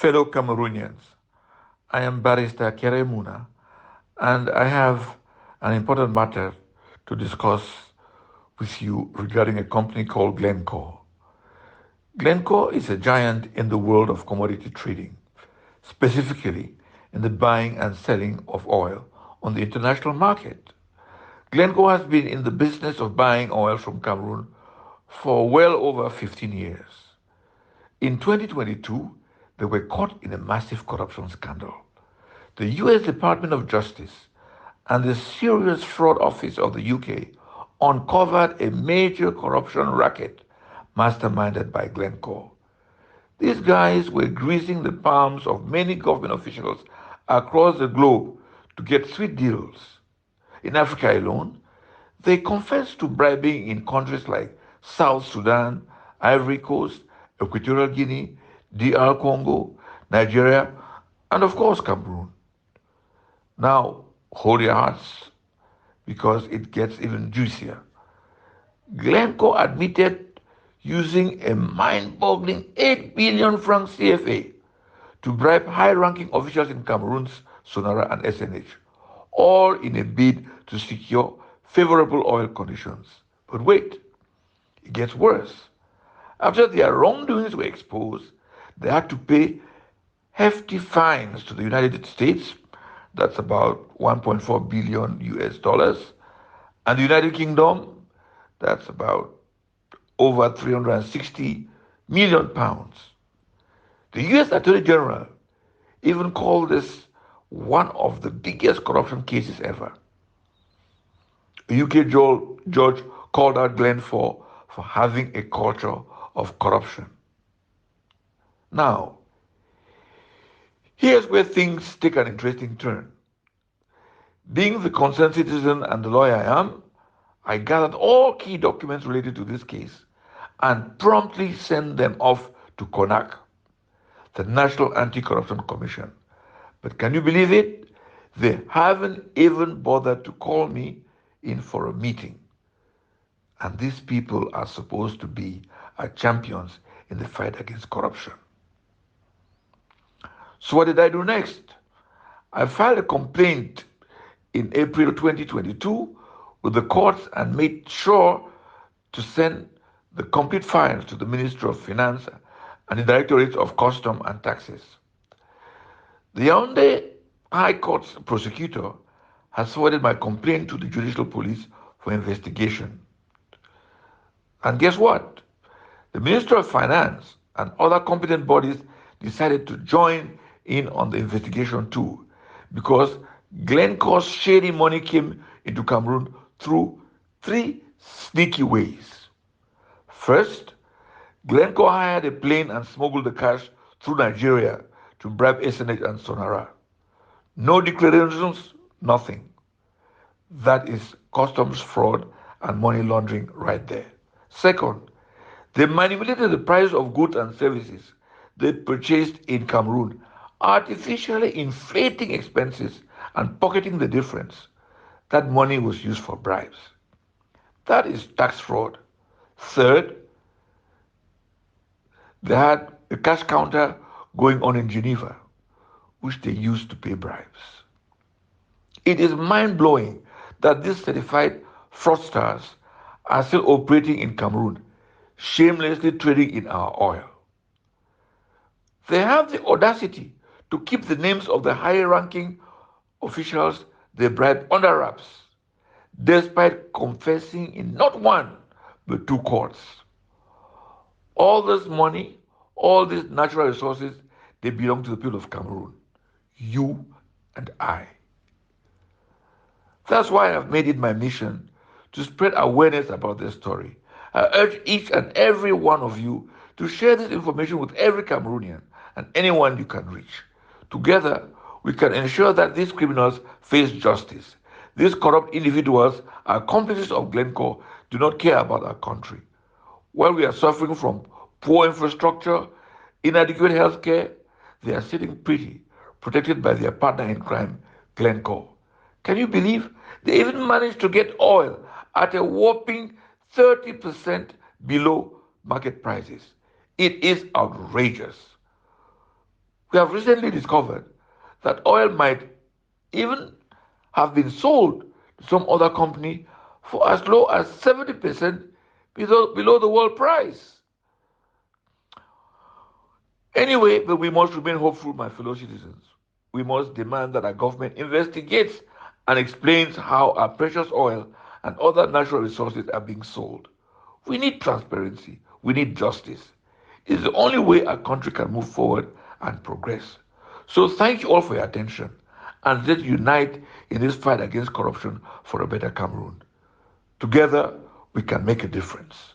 Fellow Cameroonians, I am Barrister Akere Muna, and I have an important matter to discuss with you regarding a company called Glencore. Glencore is a giant in the world of commodity trading, specifically in the buying and selling of oil on the international market. Glencore has been in the business of buying oil from Cameroon for well over 15 years. In 2022, they were caught in a massive corruption scandal. The US Department of Justice and the Serious Fraud Office of the UK uncovered a major corruption racket masterminded by Glencore. These guys were greasing the palms of many government officials across the globe to get sweet deals. In Africa alone, they confessed to bribing in countries like South Sudan, Ivory Coast, Equatorial Guinea, DR Congo, Nigeria, and of course Cameroon. Now, hold your hearts because it gets even juicier. Glencore admitted using a mind boggling 8 billion franc CFA to bribe high ranking officials in Cameroon's Sonara and SNH, all in a bid to secure favorable oil conditions. But wait, it gets worse. After their wrongdoings were exposed, they had to pay hefty fines to the United States, that's about 1.4 billion US dollars, and the United Kingdom, that's about over 360 million pounds. The US Attorney General even called this one of the biggest corruption cases ever. A UK judge called out Glencore for having a culture of corruption. Now, here's where things take an interesting turn. Being the concerned citizen and the lawyer I am, I gathered all key documents related to this case and promptly sent them off to CONAC, the National Anti-Corruption Commission. But can you believe it? They haven't even bothered to call me in for a meeting. And these people are supposed to be our champions in the fight against corruption. So what did I do next? I filed a complaint in April 2022 with the courts and made sure to send the complete files to the Ministry of Finance and the Directorate of Custom and Taxes. The Yaoundé High Court's prosecutor has forwarded my complaint to the Judicial Police for investigation. And guess what? The Ministry of Finance and other competent bodies decided to join in on the investigation too, because Glencore's shady money came into Cameroon through three sneaky ways. First, Glencore hired a plane and smuggled the cash through Nigeria to bribe SNH and Sonara. No declarations, nothing. That is customs fraud and money laundering right there. Second, they manipulated the price of goods and services they purchased in Cameroon, artificially inflating expenses and pocketing the difference. That money was used for bribes. That is tax fraud. Third, they had a cash counter going on in Geneva, which they used to pay bribes. It is mind blowing that these certified fraudsters are still operating in Cameroon, shamelessly trading in our oil. They have the audacity to keep the names of the high ranking officials they bribe under wraps, despite confessing in not one but two courts. All this money, all these natural resources, they belong to the people of Cameroon. You and I. That's why I've made it my mission to spread awareness about this story. I urge each and every one of you to share this information with every Cameroonian and anyone you can reach. Together, we can ensure that these criminals face justice. These corrupt individuals, accomplices of Glencore, do not care about our country. While we are suffering from poor infrastructure, inadequate health care, they are sitting pretty, protected by their partner in crime, Glencore. Can you believe they even managed to get oil at a whopping 30% below market prices? It is outrageous. We have recently discovered that oil might even have been sold to some other company for as low as 70% below the world price. Anyway, but we must remain hopeful, my fellow citizens. We must demand that our government investigates and explains how our precious oil and other natural resources are being sold. We need transparency. We need justice. It's the only way our country can move forward and progress. So thank you all for your attention and let's unite in this fight against corruption for a better Cameroon. Together, we can make a difference.